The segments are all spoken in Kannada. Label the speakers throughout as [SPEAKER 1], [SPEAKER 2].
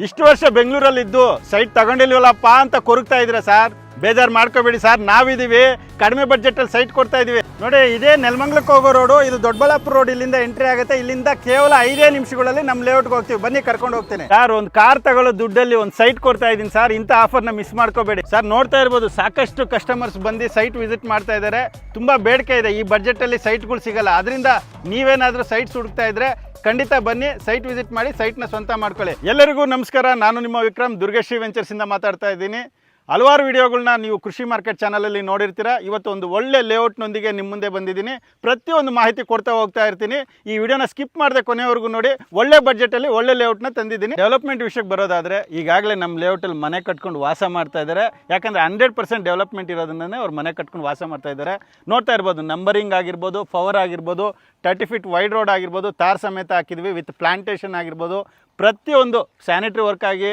[SPEAKER 1] ಇಷ್ಟು ವರ್ಷ ಬೆಂಗಳೂರಲ್ಲಿದ್ದು ಸೈಟ್ ತಗೊಂಡಿಲ್ವಲ್ಲಪ್ಪ ಅಂತ ಕೊರಗ್ತಾ ಇದ್ದೀರಾ ಸರ್? ಬೇಜಾರು ಮಾಡ್ಕೋಬೇಡಿ ಸರ್, ನಾವಿದ್ದೀವಿ. ಕಡಿಮೆ ಬಡ್ಜೆಟಲ್ಲಿ ಸೈಟ್ ಕೊಡ್ತಾ ಇದೀವಿ ನೋಡಿ. ಇದೇ ನೆಲಮಂಗಲಕ್ಕೆ ಹೋಗೋ ರೋಡು, ಇದು ದೊಡ್ಡಬಳ್ಳಾಪುರ ರೋಡ್. ಇಲ್ಲಿಂದ ಎಂಟ್ರಿ ಆಗುತ್ತೆ. ಇಲ್ಲಿಂದ ಕೇವಲ 5 ನಿಮಿಷಗಳಲ್ಲಿ ನಮ್ಮ ಲೇಔಟ್ಗೆ ಹೋಗ್ತೀವಿ. ಬನ್ನಿ, ಕರ್ಕೊಂಡು ಹೋಗ್ತೇನೆ ಸರ್. ಒಂದು ಕಾರ್ ತಗೊಳ್ಳೋ ದುಡ್ಡಲ್ಲಿ ಒಂದು ಸೈಟ್ ಕೊಡ್ತಾ ಇದ್ದೀನಿ ಸರ್. ಇಂಥ ಆಫರ್ನ ಮಿಸ್ ಮಾಡ್ಕೋಬೇಡಿ ಸರ್. ನೋಡ್ತಾ ಇರ್ಬೋದು, ಸಾಕಷ್ಟು ಕಸ್ಟಮರ್ಸ್ ಬಂದು ಸೈಟ್ ವಿಸಿಟ್ ಮಾಡ್ತಾ ಇದ್ದಾರೆ. ತುಂಬ ಬೇಡಿಕೆ ಇದೆ. ಈ ಬಡ್ಜೆಟಲ್ಲಿ ಸೈಟ್ಗಳು ಸಿಗಲ್ಲ. ಅದರಿಂದ ನೀವೇನಾದರೂ ಸೈಟ್ಸ್ ಹುಡುಕ್ತಾ ಇದ್ರೆ ಖಂಡಿತ ಬನ್ನಿ, ಸೈಟ್ ವಿಸಿಟ್ ಮಾಡಿ, ಸೈಟ್ನ ಸ್ವಂತ ಮಾಡ್ಕೊಳ್ಳಿ. ಎಲ್ಲರಿಗೂ ನಮಸ್ಕಾರ. ನಾನು ನಿಮ್ಮ ವಿಕ್ರಮ್, ದುರ್ಗಶ್ರೀ ವೆಂಚರ್ಸಿಂದ ಮಾತಾಡ್ತಾ ಇದ್ದೀನಿ. ಹಲವಾರು ವಿಡಿಯೋಗಳನ್ನ ನೀವು ಕೃಷಿ ಮಾರ್ಕೆಟ್ ಚಾನಲಲ್ಲಿ ನೋಡಿರ್ತೀರ. ಇವತ್ತು ಒಂದು ಒಳ್ಳೆ ಲೇಔಟ್ನೊಂದಿಗೆ ನಿಮ್ಮ ಮುಂದೆ ಬಂದಿದ್ದೀನಿ. ಪ್ರತಿಯೊಂದು ಮಾಹಿತಿ ಕೊಡ್ತಾ ಹೋಗ್ತಾ ಇರ್ತೀನಿ. ಈ ವಿಡಿಯೋನ ಸ್ಕಿಪ್ ಮಾಡದೆ ಕೊನೆವರೆಗೂ ನೋಡಿ. ಒಳ್ಳೆ ಬಡ್ಜೆಟಲ್ಲಿ ಒಳ್ಳೆ ಲೇಔಟ್ನ ತಂದಿದ್ದೀನಿ. ಡೆವಲಪ್ಮೆಂಟ್ ವಿಷಯಕ್ಕೆ ಬರೋದಾದರೆ, ಈಗಾಗಲೇ ನಮ್ಮ ಲೇಔಟಲ್ಲಿ ಮನೆ ಕಟ್ಕೊಂಡು ವಾಸ ಮಾಡ್ತಾ ಇದ್ದಾರೆ. ಯಾಕಂದರೆ 100% ಡೆವಲಪ್ಮೆಂಟ್ ಇರೋದನ್ನೇ ಅವ್ರು ಮನೆ ಕಟ್ಕೊಂಡು ವಾಸ ಮಾಡ್ತಾ ಇದ್ದಾರೆ. ನೋಡ್ತಾ ಇರ್ಬೋದು, ನಂಬರಿಂಗ್ ಆಗಿರ್ಬೋದು, ಪವರ್ ಆಗಿರ್ಬೋದು, 30 ಫೀಟ್ ವೈಡ್ ರೋಡ್ ಆಗಿರ್ಬೋದು, ತಾರ್ ಸಮೇತ ಹಾಕಿದ್ವಿ. ವಿತ್ ಪ್ಲಾಂಟೇಷನ್ ಆಗಿರ್ಬೋದು, ಪ್ರತಿಯೊಂದು ಸ್ಯಾನಿಟರಿ ವರ್ಕ್ ಆಗಿ,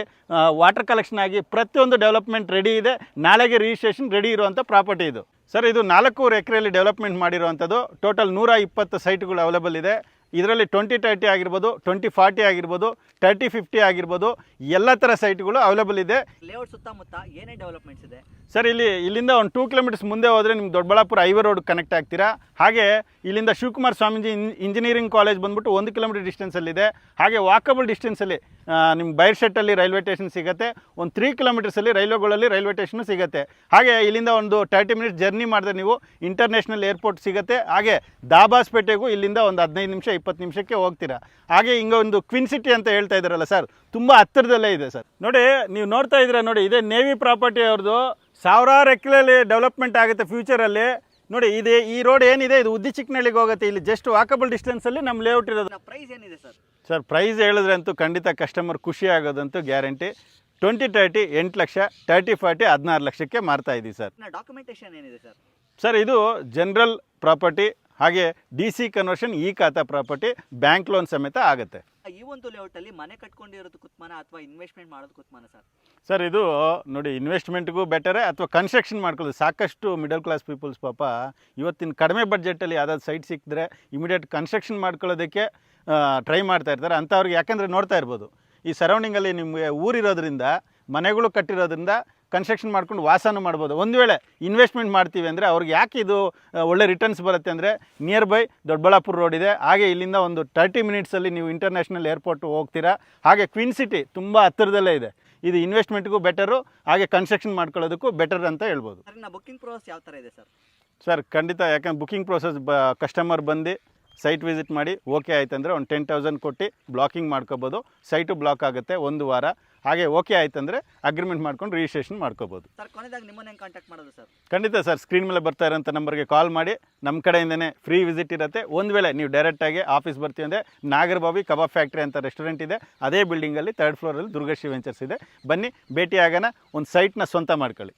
[SPEAKER 1] ವಾಟರ್ ಕಲೆಕ್ಷನ್ ಆಗಿ, ಪ್ರತಿಯೊಂದು ಡೆವಲಪ್ಮೆಂಟ್ ರೆಡಿ ಇದೆ. ನಾಳೆಗೆ ರಿಜಿಸ್ಟ್ರೇಷನ್ ರೆಡಿ ಇರುವಂಥ ಪ್ರಾಪರ್ಟಿ ಇದು ಸರ್. ಇದು 4 ಎಕರೆಯಲ್ಲಿ ಡೆವಲಪ್ಮೆಂಟ್ ಮಾಡಿರುವಂಥದ್ದು. ಟೋಟಲ್ 120 ಸೈಟ್ಗಳು ಅವೈಲೇಬಲ್ ಇದೆ. ಇದರಲ್ಲಿ 2030 ಆಗಿರ್ಬೋದು, 2040 ಆಗಿರ್ಬೋದು, 3050 ಆಗಿರ್ಬೋದು, ಎಲ್ಲ ಥರ ಸೈಟ್ಗಳು ಅವೈಲೇಬಲ್ ಇದೆ.
[SPEAKER 2] ಲೇಔಟ್ ಸುತ್ತಮುತ್ತ ಏನೇ ಡೆವಲಪ್ಮೆಂಟ್ಸ್ ಇದೆ
[SPEAKER 1] ಸರ್? ಇಲ್ಲಿಂದ ಒಂದು 2 ಕಿಲೋಮೀಟರ್ಸ್ ಮುಂದೆ ಹೋದರೆ ನಿಮ್ಗೆ ದೊಡ್ಡಬಳ್ಳಾಪುರ ಹೈವೇ ರೋಡ್ ಕನೆಕ್ಟ್ ಆಗ್ತೀರಾ. ಹಾಗೆ ಇಲ್ಲಿಂದ ಶಿವಕುಮಾರ್ ಸ್ವಾಮೀಜಿ ಇಂಜಿನಿಯರಿಂಗ್ ಕಾಲೇಜ್ ಬಂದ್ಬಿಟ್ಟು 1 ಕಿಲೋಮೀಟರ್ ಡಿಸ್ಟೆನ್ಸಲ್ಲಿದೆ. ಹಾಗೆ ವಾಕಬಲ್ ಡಿಸ್ಟೆನ್ಸಲ್ಲಿ ನಿಮ್ಗೆ ಬೈರ್ಶೆಟ್ಟಲ್ಲಿ ರೈಲ್ವೆ ಸ್ಟೇಷನ್ ಸಿಗುತ್ತೆ. ಒಂದು 3 ಕಿಲೋಮೀಟರ್ಸಲ್ಲಿ ರೈಲ್ವೆ ಸ್ಟೇಷನ್ ಸಿಗುತ್ತೆ. ಹಾಗೆ ಇಲ್ಲಿಂದ ಒಂದು 30 ಮಿನಿಟ್ಸ್ ಜರ್ನಿ ಮಾಡಿದ್ರೆ ನೀವು ಇಂಟರ್ನ್ಯಾಷನಲ್ ಏರ್ಪೋರ್ಟ್ ಸಿಗುತ್ತೆ. ಹಾಗೆ ದಾಬಾಸ್ಪೇಟೆಗೂ ಇಲ್ಲಿಂದ ಒಂದು 15 ನಿಮಿಷ 20 ನಿಮಿಷಕ್ಕೆ ಹೋಗ್ತೀರಾ. ಹಾಗೆ ಹಿಂಗೆ ಒಂದು ಕ್ವಿನ್ ಸಿಟಿ ಅಂತ ಹೇಳ್ತಾ ಇದ್ದಾರಲ್ಲ ಸರ್, ತುಂಬ ಹತ್ತಿರದಲ್ಲೇ ಇದೆ ಸರ್. ನೋಡಿ, ನೀವು ನೋಡ್ತಾ ಇದ್ದೀರಾ ನೋಡಿ, ಇದೇ ನೇವಿ ಪ್ರಾಪರ್ಟಿ ಅವ್ರದ್ದು. ಸಾವಿರಾರು ಎಕರೆಯಲ್ಲಿ ಡೆವಲಪ್ಮೆಂಟ್ ಆಗುತ್ತೆ ಫ್ಯೂಚರಲ್ಲಿ. ನೋಡಿ, ಈ ರೋಡ್ ಏನಿದೆ, ಇದು ಉದ್ದಿ ಚಿಕ್ಕನಹಳ್ಳಿಗೆ ಹೋಗುತ್ತೆ. ಇಲ್ಲಿ ಜಸ್ಟ್ ವಾಕಬಲ್ ಡಿಸ್ಟೆನ್ಸಲ್ಲಿ ನಮ್ಮ ಲೇಔಟ್ ಇರೋದು.
[SPEAKER 2] ಪ್ರೈಸ್ ಏನಿದೆ ಸರ್?
[SPEAKER 1] ಸರ್, ಪ್ರೈಸ್ ಹೇಳಿದ್ರೆ ಅಂತೂ ಖಂಡಿತ ಕಸ್ಟಮರ್ ಖುಷಿ ಆಗೋದಂತೂ ಗ್ಯಾರಂಟಿ. 2030 8 ಲಕ್ಷ, 3040 16 ಲಕ್ಷಕ್ಕೆ ಮಾರ್ತಾ ಇದ್ದೀವಿ ಸರ್.
[SPEAKER 2] ಡಾಕ್ಯುಮೆಂಟೇಷನ್ ಏನಿದೆ ಸರ್?
[SPEAKER 1] ಸರ್, ಇದು ಜನರಲ್ ಪ್ರಾಪರ್ಟಿ, ಹಾಗೆ DC ಕನ್ವರ್ಷನ್, ಈ ಖಾತಾ ಪ್ರಾಪರ್ಟಿ, ಬ್ಯಾಂಕ್ ಲೋನ್ ಸಮೇತ ಆಗುತ್ತೆ.
[SPEAKER 2] ಈ ಒಂದು ಲೇಔಟಲ್ಲಿ ಮನೆ ಕಟ್ಕೊಂಡಿರೋದು ಕುತ್ಮಾನ ಅಥವಾ ಇನ್ವೆಸ್ಟ್ಮೆಂಟ್ ಮಾಡೋದು ಕುತ್ಮಾನ ಸರ್?
[SPEAKER 1] ಸರ್, ಇದು ನೋಡಿ, ಇನ್ವೆಸ್ಟ್ಮೆಂಟ್ಗೂ ಬೆಟರೇ ಅಥವಾ ಕನ್ಸ್ಟ್ರಕ್ಷನ್ ಮಾಡ್ಕೊಳ್ಳೋದು. ಸಾಕಷ್ಟು ಮಿಡಲ್ ಕ್ಲಾಸ್ ಪೀಪಲ್ಸ್ ಪಾಪ ಇವತ್ತಿನ ಕಡಿಮೆ ಬಡ್ಜೆಟಲ್ಲಿ ಯಾವ್ದಾದ್ರು ಸೈಟ್ ಸಿಕ್ಕಿದ್ರೆ ಇಮಿಡಿಯೇಟ್ ಕನ್ಸ್ಟ್ರಕ್ಷನ್ ಮಾಡ್ಕೊಳ್ಳೋದಕ್ಕೆ ಟ್ರೈ ಮಾಡ್ತಾ ಇರ್ತಾರೆ. ಅಂಥವ್ರಿಗೆ, ಯಾಕಂದರೆ ನೋಡ್ತಾ ಇರ್ಬೋದು, ಈ ಸರೌಂಡಿಂಗಲ್ಲಿ ನಿಮಗೆ ಊರಿರೋದ್ರಿಂದ, ಮನೆಗಳು ಕಟ್ಟಿರೋದ್ರಿಂದ ಕನ್ಸ್ಟ್ರಕ್ಷನ್ ಮಾಡ್ಕೊಂಡು ವಾಸನೂ ಮಾಡ್ಬೋದು. ಒಂದು ವೇಳೆ ಇನ್ವೆಸ್ಟ್ಮೆಂಟ್ ಮಾಡ್ತೀವಿ ಅಂದರೆ ಅವ್ರಿಗೆ ಯಾಕೆ ಇದು ಒಳ್ಳೆ ರಿಟರ್ನ್ಸ್ ಬರುತ್ತೆ ಅಂದರೆ, ನಿಯರ್ ಬೈ ದೊಡ್ಡಬಳ್ಳಾಪುರ ರೋಡ್ ಇದೆ. ಹಾಗೆ ಇಲ್ಲಿಂದ ಒಂದು 30 ಮಿನಿಟ್ಸಲ್ಲಿ ನೀವು ಇಂಟರ್ನ್ಯಾಷನಲ್ ಏರ್ಪೋರ್ಟ್ ಹೋಗ್ತೀರಾ. ಹಾಗೆ ಕ್ವೀನ್ ಸಿಟಿ ತುಂಬ ಹತ್ತಿರದಲ್ಲೇ ಇದೆ. ಇದು ಇನ್ವೆಸ್ಟ್ಮೆಂಟ್ಗೂ ಬೆಟರು, ಹಾಗೆ ಕನ್ಸ್ಟ್ರಕ್ಷನ್ ಮಾಡ್ಕೊಳ್ಳೋದಕ್ಕೂ ಬೆಟರ್ ಅಂತ ಹೇಳ್ಬೋದು.
[SPEAKER 2] ಬುಕ್ಕಿಂಗ್ ಪ್ರೋಸೆಸ್ ಯಾವ ಥರ ಇದೆ ಸರ್?
[SPEAKER 1] ಸರ್, ಖಂಡಿತ. ಯಾಕಂದ್ರೆ ಬುಕ್ಕಿಂಗ್ ಪ್ರೋಸೆಸ್ ಕಸ್ಟಮರ್ ಬಂದು ಸೈಟ್ ವಿಸಿಟ್ ಮಾಡಿ ಓಕೆ ಆಯ್ತಂದರೆ ಒಂದು 10,000 ಕೊಟ್ಟು ಬ್ಲಾಕಿಂಗ್ ಮಾಡ್ಕೋಬೋದು. ಸೈಟು ಬ್ಲಾಕ್ ಆಗುತ್ತೆ 1 ವಾರ. ಹಾಗೆ ಓಕೆ ಆಯ್ತಂದರೆ ಅಗ್ರಿಮೆಂಟ್ ಮಾಡ್ಕೊಂಡು ರಿಜಿಸ್ಟ್ರೇಷನ್ ಮಾಡ್ಕೋಬೋದು.
[SPEAKER 2] ಸರ್, ಕೊನೆಯದಾಗಿ ನಿಮ್ಮನ್ನು ಕಾಂಟ್ಯಾಕ್ಟ್ ಮಾಡೋದು ಸರ್?
[SPEAKER 1] ಖಂಡಿತ ಸರ್, ಸ್ಕ್ರೀನ್ ಮೇಲೆ ಬರ್ತಾ ಇರೋಂಥ ನಂಬರ್ಗೆ ಕಾಲ್ ಮಾಡಿ. ನಮ್ಮ ಕಡೆಯಿಂದನೇ ಫ್ರೀ ವಿಸಿಟ್ ಇರುತ್ತೆ. ಒಂದು ವೇಳೆ ನೀವು ಡೈರೆಕ್ಟಾಗಿ ಆಫೀಸ್ ಬರ್ತೀವಿ ಅಂದರೆ, ನಾಗರಬಾವಿ ಕಬಾಬ್ ಫ್ಯಾಕ್ಟ್ರಿ ಅಂತ ರೆಸ್ಟೋರೆಂಟ್ ಇದೆ. ಅದೇ ಬಿಲ್ಡಿಂಗಲ್ಲಿ 3rd ಫ್ಲೋರಲ್ಲಿ ದುರ್ಗಶ್ರೀ ವೆಂಚರ್ಸ್ ಇದೆ. ಬನ್ನಿ, ಭೇಟಿ ಆಗೋಣ. ಒಂದು ಸೈಟ್ನ ಸ್ವಂತ ಮಾಡ್ಕೊಳ್ಳಿ.